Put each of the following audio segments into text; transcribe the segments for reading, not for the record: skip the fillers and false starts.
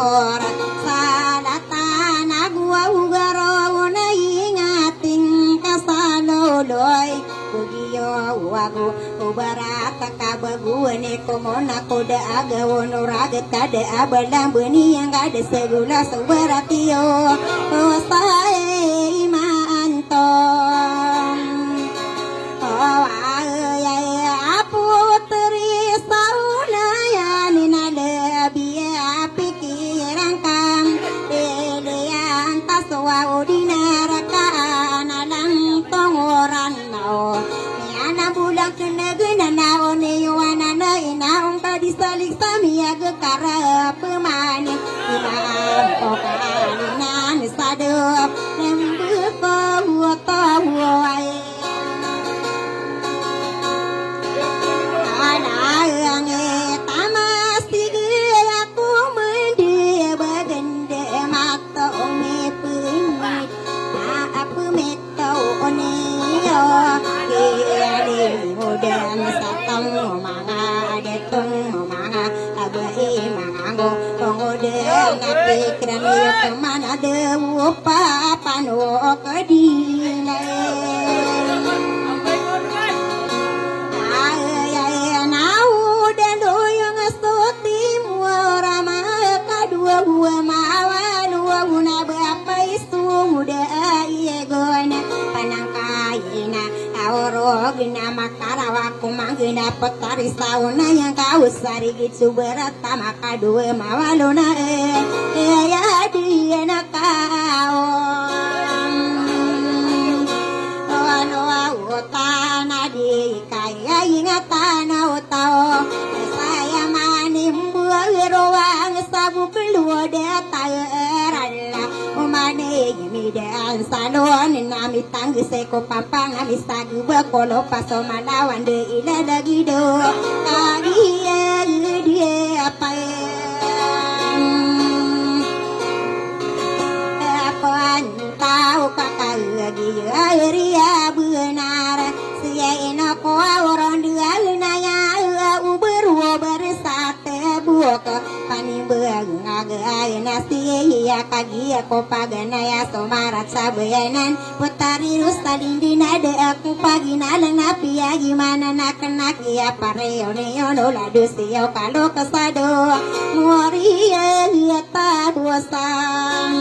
pamor salatan agua ugaro na ingating kasaloloy kugiyo wagu ubarata kabaguane komona koda agawon ragat kada abalang beni yang ada segula subaratiyo sae imantong putri saunaya ninada biya pikiran kam pilihan taswa udinaraka analang tongoran nao niana budak kenegena nao neyoana na inaong kadisalik samia gekara pemani inaam pokalinan sadep lembut huwai pikiran yo kemana dewu papan wo kedine nau dan doyong stuti murama kadua gua mawalu guna berapa isu muda iye gona panangkaina awro gina makarawaku manggina petari sauna yang kau sari gitu berat maka dua mawaluna ya dia nakau tanah di kaya ingatan tau saya manim ruang sabu keluar datang umane gimidan salon nami tanggu seko pampang ami sagu bakolo paso malawan de ila lagi do dia apa tahu kakak lagi ria benar siaina ko orang dua naya uberu bersate buok pani bengagai nasi ya kagi ko pagana ya somarat sabayanan putari rustalindi nade aku pagi nalang api ya gimana nak ya pareo neono ladu sio kalau kesado muria ta bosan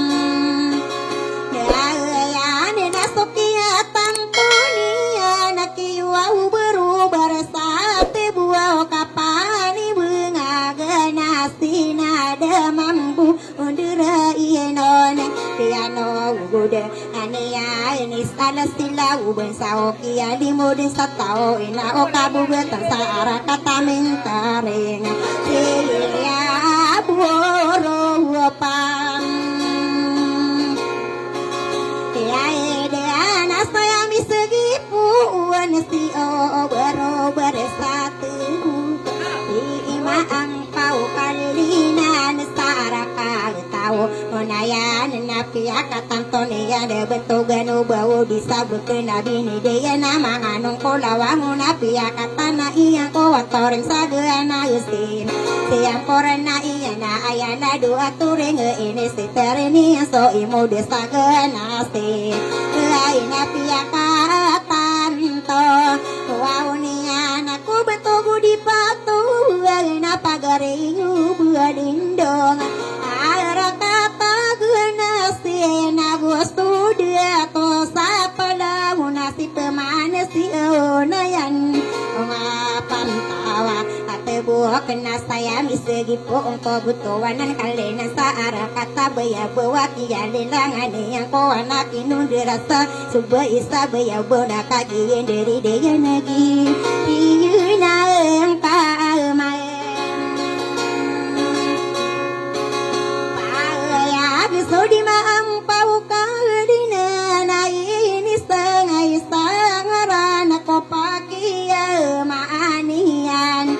Sokia tangkunia nakiwa uberu bersate buah kapani bunga genasi nada mampu undura ienon piano ugude ania ini salah sila uben saokia di modin satao ina okabu betasara kata mentareng siya boro wapang saya misegi puan si baro bersatu ima angpau kalinan saraka tahu onayan napi akatan tonia de bentugan bau bisa bekena bini dia nama nganong kolawang napi akatan na iyang ko watoring sagana yusin siang korena iyana ayana dua turing ini si terini so imo desagana si lain api akatan to wow nian aku betugu di patu na pagaringu buadindong ara kata guna siena gustu dia to sapala munasi pemane si onayan ngapan tawa ate buah kena saya misegi po engko butuanan kalena sa ara kata baya bawa kia lelangan yang ko anak inun dirasa suba isa baya bona kagi dari dia nagi iyuna yang palmai Sodi maang pau kalina na ini sangai sangaran ko pakia maanian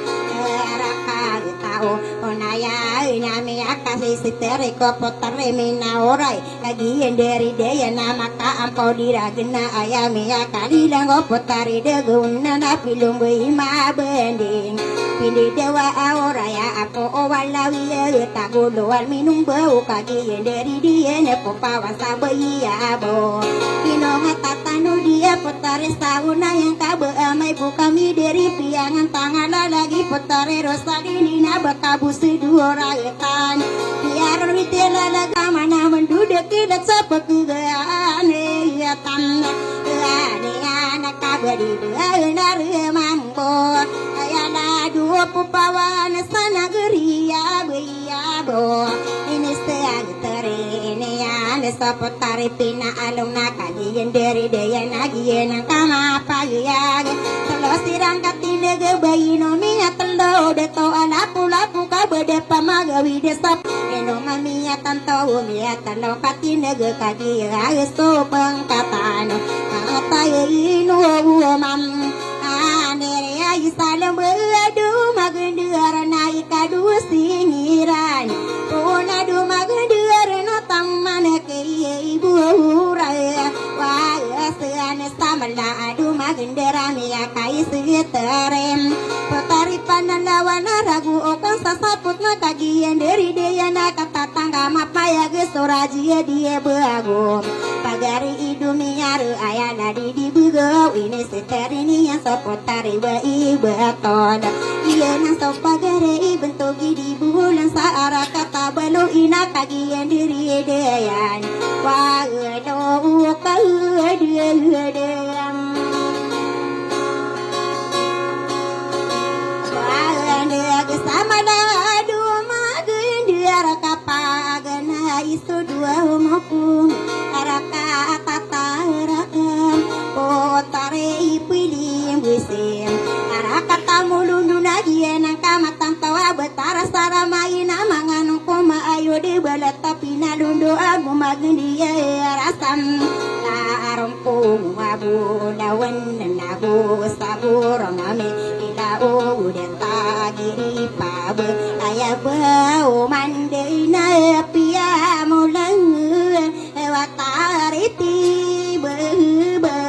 rakal tau onaya nami akasi sitere ko potare mina orai lagi dari dia nama ka ampau diragena ayami akali lang ko potari de guna na pilumbu ima bending Pindi dewa auraya ako walawi taguluan minum bau kagi dari dia nepo pawasa bayi abo Pinonga tatanu dia putare sauna yang kabe amai bukami dari piangan tangan lagi putare rosalini nabakabu seduo raetan biar mitela laga mana mendudak tidak sepak ane ya tanah ane anak kabadi benar mambo ayana dua pupawan sana geria bo ini seang ini ane sapotare pina alung nakalian dari daya nagian ang kama pagiyag telo sirang katine gebayi no minga telo deto alapu lapu kabede pamagawi desap eno mamia tanto umia telo katine ge kagiyag so pangkatano ataye ino mam anere ay salam adu magenduar naik kadu singiran puna du magenduar no tamane ke ibu raya wa asane samala adu magendera mia kai seterem potari panalawana ragu okon sasaput na kagian dari deyana kata tangga mapaya gesoraji dia beago pagari idu miaru ayana di bugau ini seterini yang sopotari wa ibaton iya nang sopagare bentuk di bulan saara kata balu ina kagian diri deyan wa do ka deyan sama adu magendiar kapagana isu dua maupun araka tatarakam potare pilih musim araka tamulundu nagian ang kamatan tawa betara sara main amangan koma ayo di balat tapi nalundu agu magendia rasam arompung abu dawan nabu saburong ame ilau dan tagiri pabe ayah bau mandai na pia mulang watariti bebe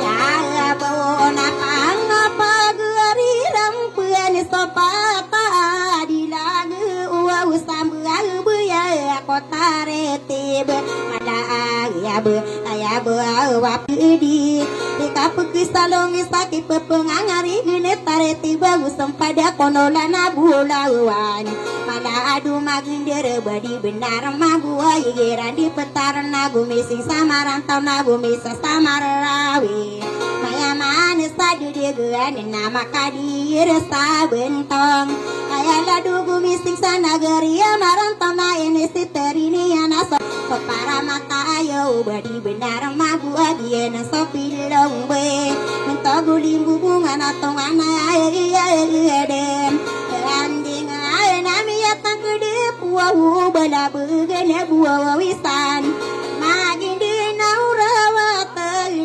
ya bau napang pagari rampuan sopata dilagu uau sambuang buya kotarete be ada ayah be wapidi kapuk salong sakit pepengangari genetare tiba usam pada konolana bulawan mala adu magindere badi benar magua yeran di petaran nagu mising samaran tau nagu misa samarawi maya manis sadu degan nama kadir sabentong ayala dugu mising sanagari amaran tau na ini siterini anasa para mata ayo badi benar magua dia na sopilong be mentoguling hubungan atau ana dem anding nami atang gede puau bala begene buau wisan magin di naurawa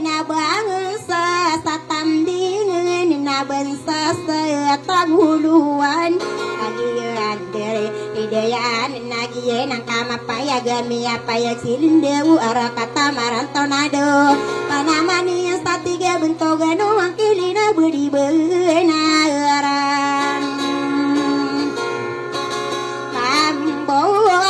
na bangsa satanding na bangsa sa taguluan agian dere idean nagiye nang kama payagan miya payag silindewu ara kata marantau nado panamani yang satiga bentogan uang kilina budi benaran mambo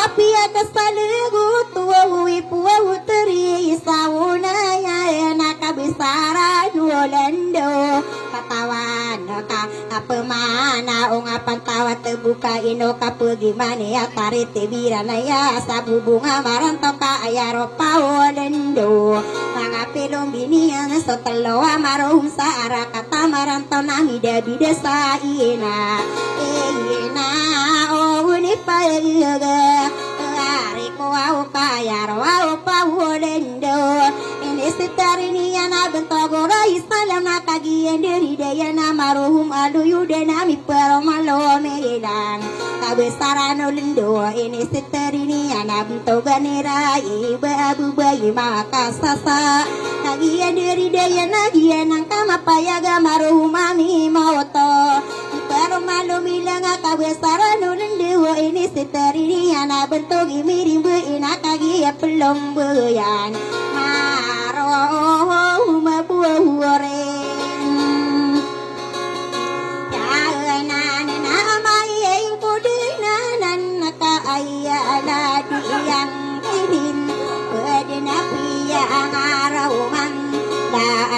apia kesalegu tua wipu teri sauna ya nakabisara nuolendo katawan ka apa mana ungapan tawa terbuka ino ka gimana ya tarik tebirana ya sabu bunga marantau ka ayaro pawolendo mga pilong binian sotelo amarohum sa ara kata marantau nami dabi desa ina o unipa yaga ariko au ka ayaro au pawolendo Isitarini yana bentogora isalam na kagian dari daya na maruhum alu yuda nami peromalo melang kabesaran olindo ini sitarini yana bentoganera iba abu bayi maka sasa kagian dari daya nagian nang kama payaga maruhum ami moto peromalo milang kabesaran olindo ini sitarini yana bentogi mirim be ina kagia pelong beyan mabuore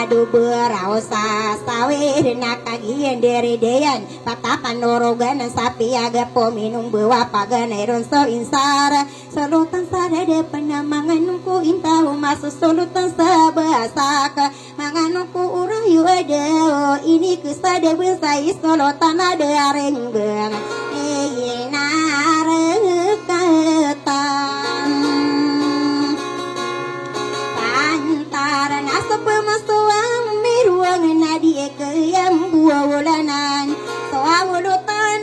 adu berausa sawir nakagian dari deyan patapan norogan sapi aga pominung bawa paganeron so insara solutan sada de penamanganku intahu masuk solutan sabasaka manganku urayu ada ini kesada besai solutan ada rengbeng nareketan pantaran asap pemasuang miruang nadia kayam buawulanan soawulutan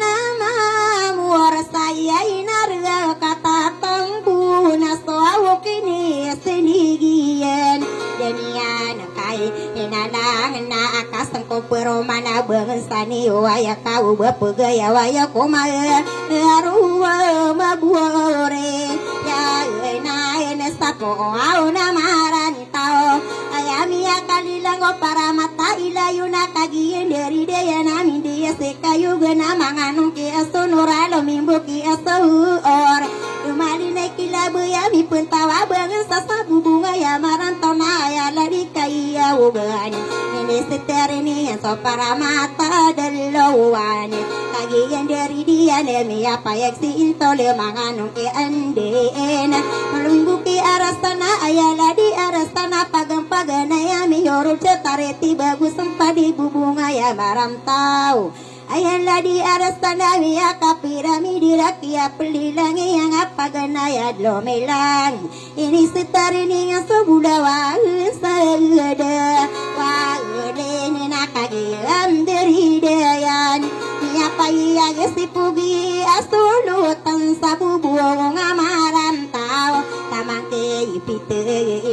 muar saya inarga kata tangbuna soawukini senigian danian kai inalang na akasang ko pero mana bangsani waya kau bapagaya waya kumayan aruwa mabuore ya na sapo au na marani tao ayami akalilang o para mata ilayo na kagiyan dari daya namin dia sekayu gana manganong kia sonora mimbo kia or lumali na kilabo yami puntawa bangan sa sabubunga ya marantau na ya lari kaya uban ini seterini so para mata dalawan kagiyan dari dia nemi apa yak si intole manganong ke anden malunggu ke arastana ayala di arastana pagang-pagan ayami yorul cetareti bagus sempadi bubunga ya marantau ayala di arastana miya kapirami dirakia pelilangi yang apa ganaya lomelang ini setarini yang sebulawa sagada wagene nakagiam dari dayan apa iya gesi pugi asulutan sabu buong amaran tau tamang ke ipite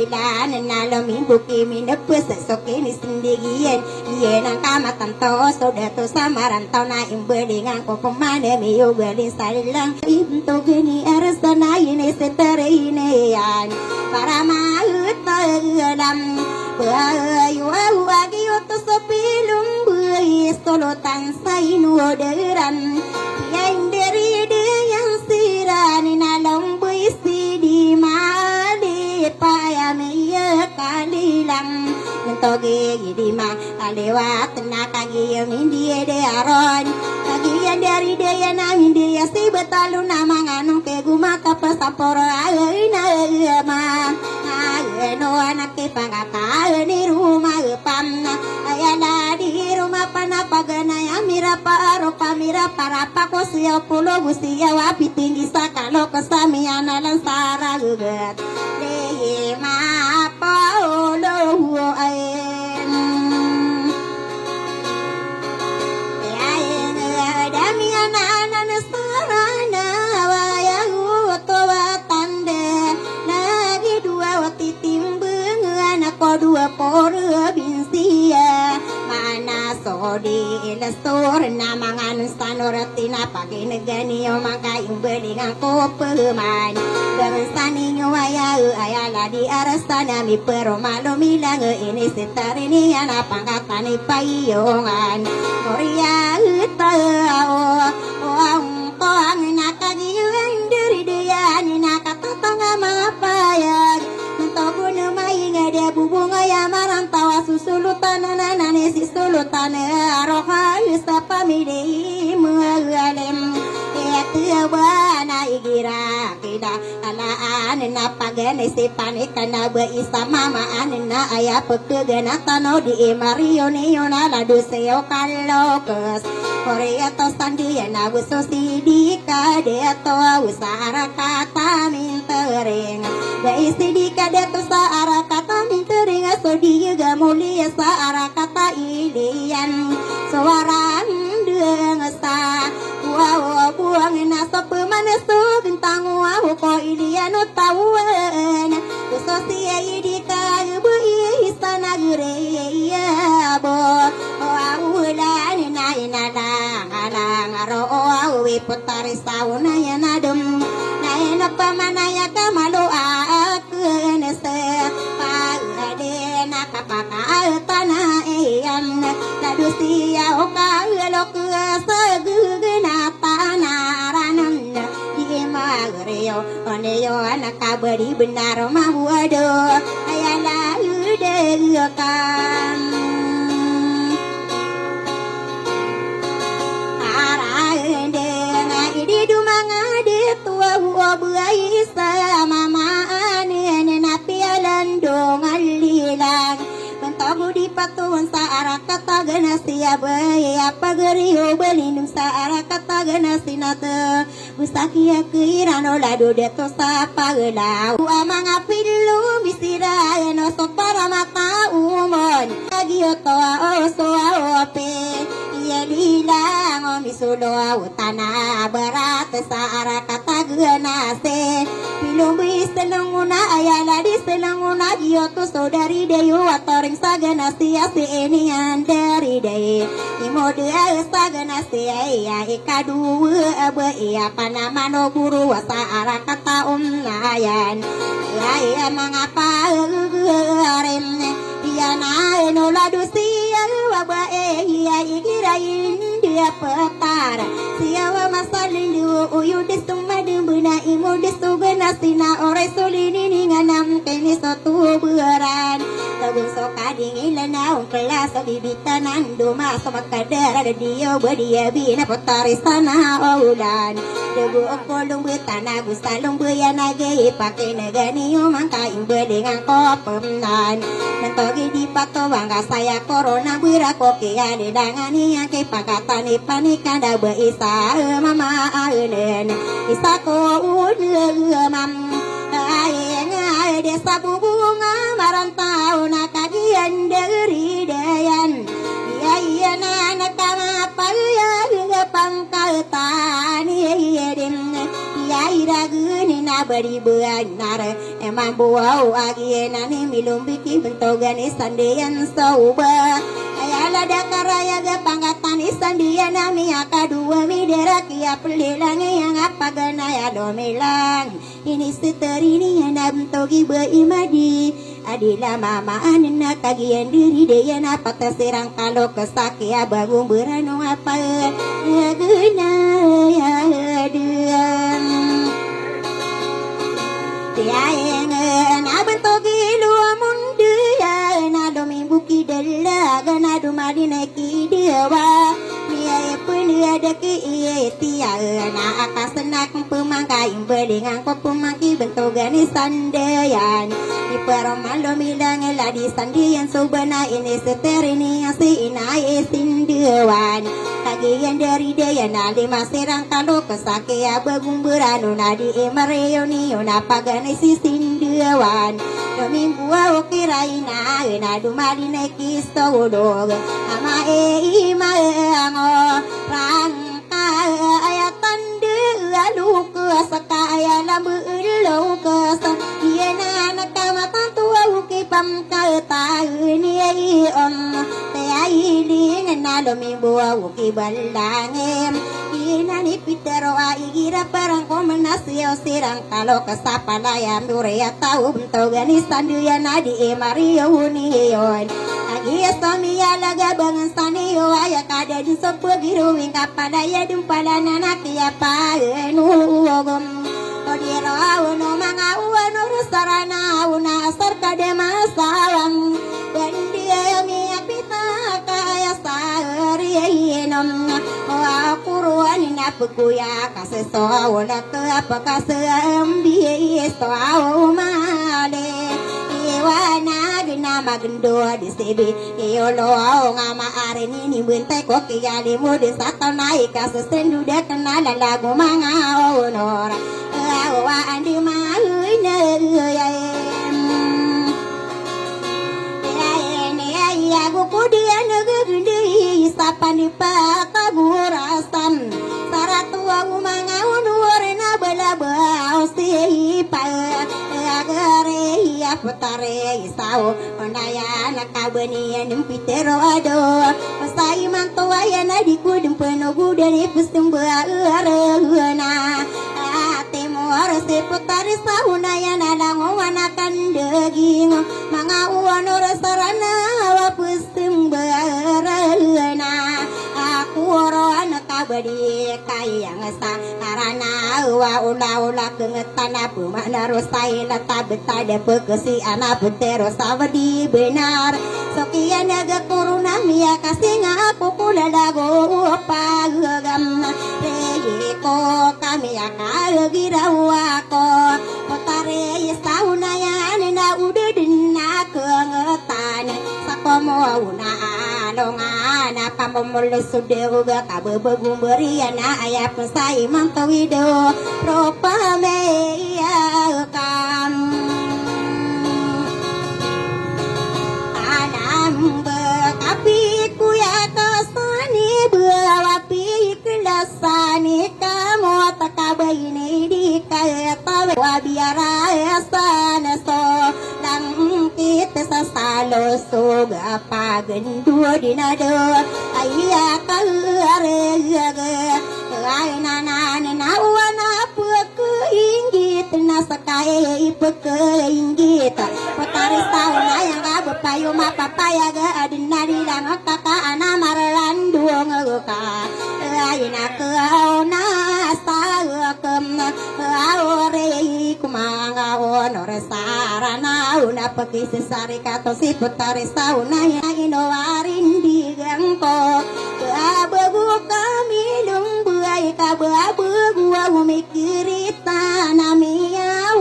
ilan nalomin buki minepus sokini sendirian iya nang kamatan to sodato samaran tau na imbelingan ko pemane miyo belin salang into geni arasana ini setere ini yan para mahut talam bayu agi oto sepilum bayi solotan sainu deran yang dari dia yang sirani nalang buisi di mali payamiya kalilang mentoge di ma alewat nakagi yang dia de aron kagian dari dia namin dia si betalu nama nganong ke guma kapasaporo aina ma no anak ke pangaka ni rumah pamna ayana di rumah panapagana ya mira paropa mira parapa ko siya pulo gusiya wapi tinggi sakalo kesamiana lansara gugat de ma paulo aen ya damiana nasarana wayahu tawatande lagi dua wati timbeng anak ko dua pore binsia mana sodi ilastor na mangan sanorati na paginagani o mangka imbelingan ko peman bersani nyawaya ayala di arastana mi pero malo milang ini setarini ana pangkatani payongan korea tao ang toang nakagiyang dari dia ni nakatatang mapayag mentogo na mainga dia bubunga ya marantawa susulutan nanane si sulutan aroha sa pamili mualem etiawa na igira kida alaan na pagane si panikan na ba isa mamaan na aya pagkagana tano di mario niyo na ladu seo kalokes korea to sandia na buso si di kade to usara kata mintering dai si di kade to sa ara kata mintering so di ga mulia sa ara kata ilian suaran deung sa wow buang na so pemanes tu bintang wow ko ilian tawan so si di ka bu istana gure ya bo awulan na inala alang aro wi putari sauna ya nadum na ina pamanaya kamalo akenese pagade na kapaka tana eyam ladu siya okalo sagugna tanaranam di magreo oneyo anakabari benar mabuado ayala ude lekan arande ngadi dumanga de tua buai sama ane napi alandong alilang Tagu di patuan sa arakata ganasi abai apa geriho belinum sa arakata ganasi nata busaki akirano lado deto sa paglau amang apilu bisira no sopara mata umon agioto oso ope iya bilang misulo utana berat sa arakata ganasi pilumbi selanguna ayala di selanguna gioto saudari deyo atoring saganasi asi enian dari day imode saganasi ya ikadu abe ya panamano guru wasa arakata nayan ya mangapa rem dia na enoladu sia waba ya ikirain dia petar siawa masalindu uyu disumadu buna imode suganasi na ore solini ninganam kini sotu beran Tagung soka dingin lana kelas bibitanan duma sama kadar ada dia bedia bina potari sana ulan debu kolung betana gusalung beyana gay pakai negani mangka imbelingan kopemnan nantogi di pato bangga saya corona berako kia di dangani yang ke pakatani panikan da beisa mama anen isako mam ay desa bunga marantau nakagian dari dayan iya na kama paya pangkal tani yedim iya iraguni na bari benar emang buau agi nani milum biki bentogan isandian sauba ayala dakaraya ga pangkatan isandian nami akadua midera kia pelilang yang apa ganaya domilang ini seterini yang namtogi beimadi adila mama anna kagian diri daya napa terserang kalau kesaki abagung beranu apa ya guna ya duam tiaeng nabentogi lua mundu ya nadomi buki della gana dumadi neki dewa Mia pun ada ke iye tia na akasenak pemangkai belingang ko pemangki bentogan sandayan di peramalo milang ladi sandian subana ini seterini si inai sindewan kagian dari daya nali masirang kalau kesake abagung beranu nadi emareyoni ona pagane si sindewan demi buah ukiraina na dumali neki stodog ama ima ngo rangka ayatan de lalu ke sakaya lambu lo ke sakiyana nakamatan tua uki pamkal tahuni om tayai ling nalomi bua uki balangem inani pitero aigira parang komenasio sirang kalau kesapalaya murea tahu bentogani sanduya nadi emario union Agia suami alaga bangan sanio aya kada di sopo giruing kapadaya dumpala nanak ya paenu ogom odiro uno manga uno rusarana una asar kade masalang bandia mi apita kaya sari enom wa kuruan na pukuya kaseso ona ke apa kasembi so male wana gina magendo di sebi yolo ngama areni ni bentai ko kiyali mo di sata naik kasus sendu de kenal lagu manga onor wa andi mai ne ya ya go kudia negende sapani pa kaburasan saratua manga onor na balaba osi pa agare ya putare isao onaya nakabani numpitero ado masai manto ayana dikudem peno budani pusumba arana temor se putare saunaya nalangowana kandeging manga uanor sarana wa pusumba arana aku oro nakabadi kayang sa arana tua ula kengetan apa makna rosai lata betade pekesi anak betero sawadi benar sokian naga corona mia kasih ngaku kula dago pagam reko kami akal girawa ko potare sauna ya na udah dina kengetan sakomo una alongan apa memulus sudah uga kabebegu beriana ayat pesai mantawido ropa meya kam anam bekapi kuya kasani bawapi kelasani kamu takabaini di kaya wabiara sana so lang kita sasalo so gapa gendu dinado ayah kalare ay nana wana peke inggit nasakai peke inggit potari sauna yang gabe payu mapapaya ga adinari lang kaka ana marlandu ngeuka ay nakauna sakem aore kumanga onore sarana una peki sesari kato si potari sauna yang inowarin di gangko abu kami lumbu ay kababu gua umikirita namia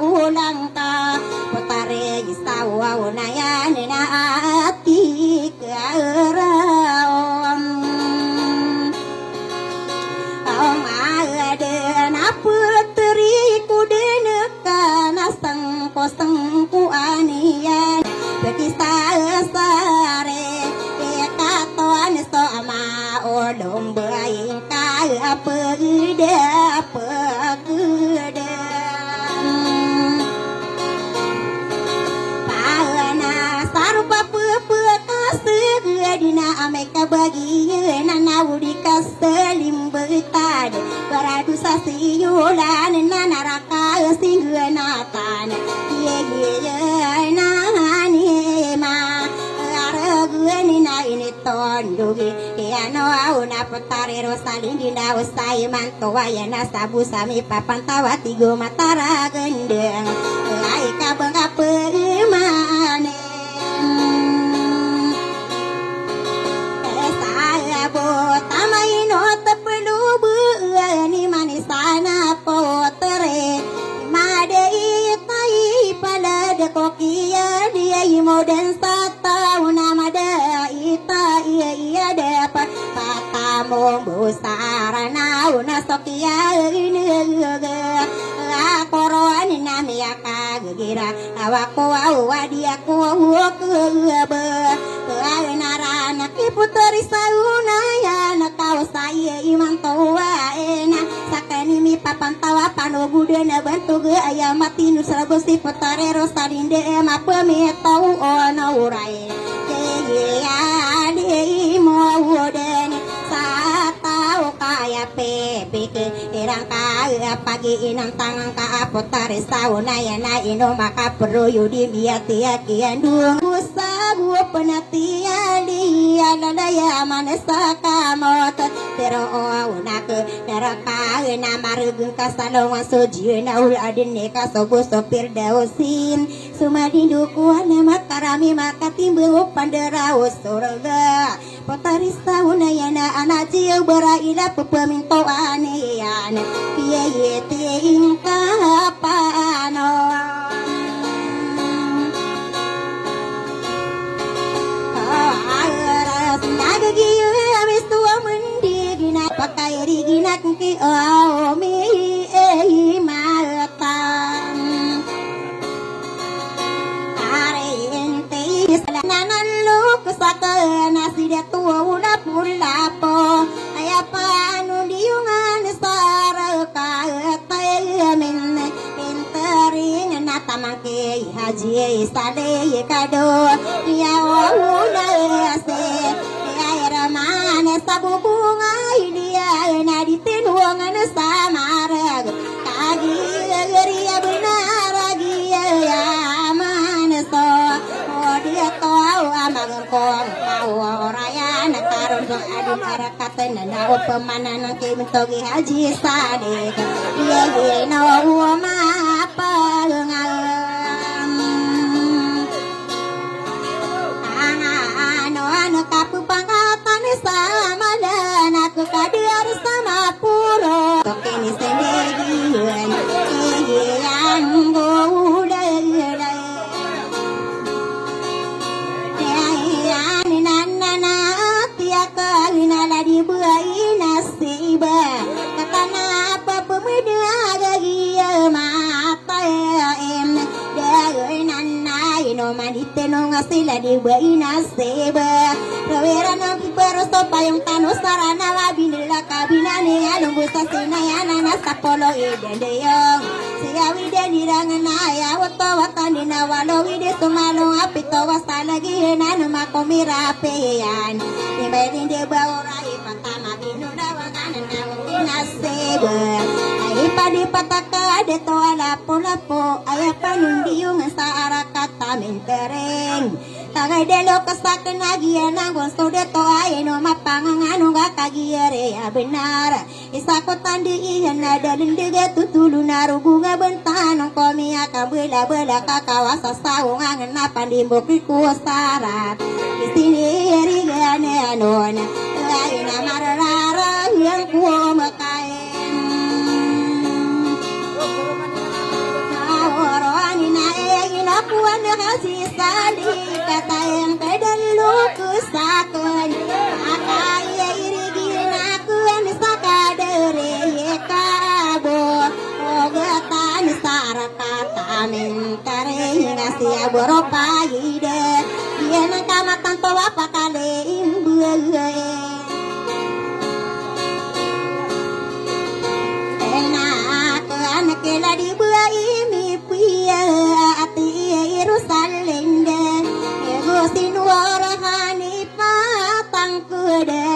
ulang ka potare gisawa unaya nena ati karaom om ada na putri kudeneka nasang kosengku anian berkisah sare katoan so ama odom baing apa gede pana sarupa pepe kasih dina ameka bagi nana udi kaselim betad beradu sasiyulan nana raka singgenatan ye nani ma nina ini tondugi ano auna potare rosalin dina usai mantowa yana sabu sami papan tawati go matara gendeng ai kabeng apa mane saya botamai no tepelu bu ni manisana potere madei tai pada de kokia dia moden sata unamada ita iya dapat patamu busarana una sokia ini koron namia kagira awako awadiaku kebe narana kiputari sauna ya nakau saya iman toa ena sakani mi papan tawa pano budena bantu ge ayam mati nusra bosi potare rosalinde ma pemi tau ona urai ya di mo woden satau kaya pepe ke irang kaya pagi inang tangan ka potare sauna ya na ino maka perlu yudi biati kian dung sabu penatia dia daya manesa kamot tero unak neraka namarugung kasalong soji naul adine kasogo sopir dausin sumadinduku anemat karami maka timbul pandera usurga potari sauna yana anak jiu beraila pepeminto anean kiye yete ingka pano naga giyu amis tua mendigina pakai rigina ki mi matan are ente nanan lu kesaka nasi dia tua udah pulapo ayapa anu diungan sara ka min intering natamake haji sale kado ya udah se mana sabu bunga dia na ditinuangan samara kagi geria benar lagi ya mana so dia tahu amang kong tahu raya na karun adin arakatan na upamanan kay mentogi haji sadek ye no mapangalam ano kapu pangatan sama dan aku kadir sama puro tokeni sendegian yang di buai nasiba katana apa pemuda gaya mata em dagai nanai no manite no ngasila di buai nasiba rawera no kiperosto payung tanu sarana wabinila kabinane alung busa sinayana nasapolo idendeyong siyawi denirangana ya wato watandina walo wide sumalong apito wasalagi nanu makomira peyan Ibarin de baurai patama binuda wakanan nawang dinaseba ay padi pataka de to alapo lapo ay panundiyong sa arakata mentereng tagay de lo kasakan agian ang gusto de to ay no mapanganganong kakagiyere ya benar isa ko tandi iyan na dalindiga tutulu na rugunga bentanong komiya kabela-bela kakawasa saung ang napandimbo sarat isini rigane anon ay na mararara yang kumakain nawarani na inakuan na kasi sali katayan kadaluk sakon akaya irigin aku sa kadere kabo ogatan sarakata mentare ngasih boropaide yan ang kamatan to apakale imbuye enak anak kela di buai mi puya ati irusalende ego sinuara hani patang kuda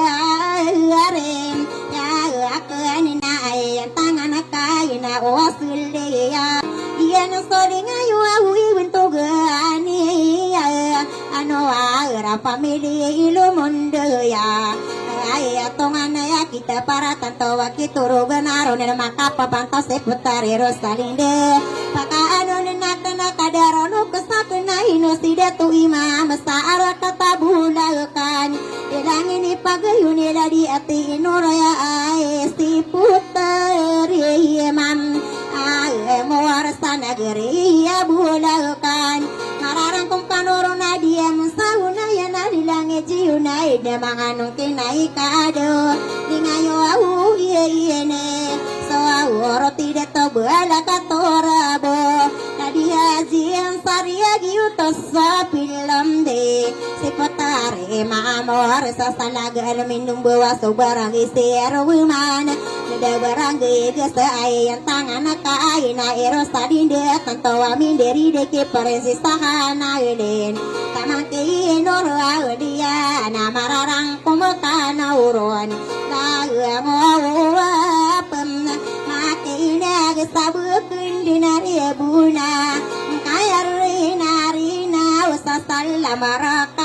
arem ya akani na ay tangan kay na osulle ya yan soling ayu awi bentogani ano ara pamilya ilumondo ya ay atongan ya kita para tanto wakituro ganaro na makapapanto seputar Rosalinde pakaano na nakadaro no kasakna hinosida tu imam sa ara katabulakan ilangin ipagayon nila di ati inoraya ay si putar imam ay muwarsa nagari ya bulakan mararang kong panuro na dia musawuna yan na nilang ejiyunay na mga nung kinay kado di ngayo awu iye ne so aworo tidak to bala katorabo na dia ziyang sariya giutos sa pilam de si potare maamor sa salagal minum bawa so barang isero wiman nada barang gege sa ay ang tangan na kaay na eros tadinde tanto amin deri de ke paresi sahana eden tamang kinoro dia na mararang kumutana uron pem makina sabukun dinari buna kaya rina usasal maraka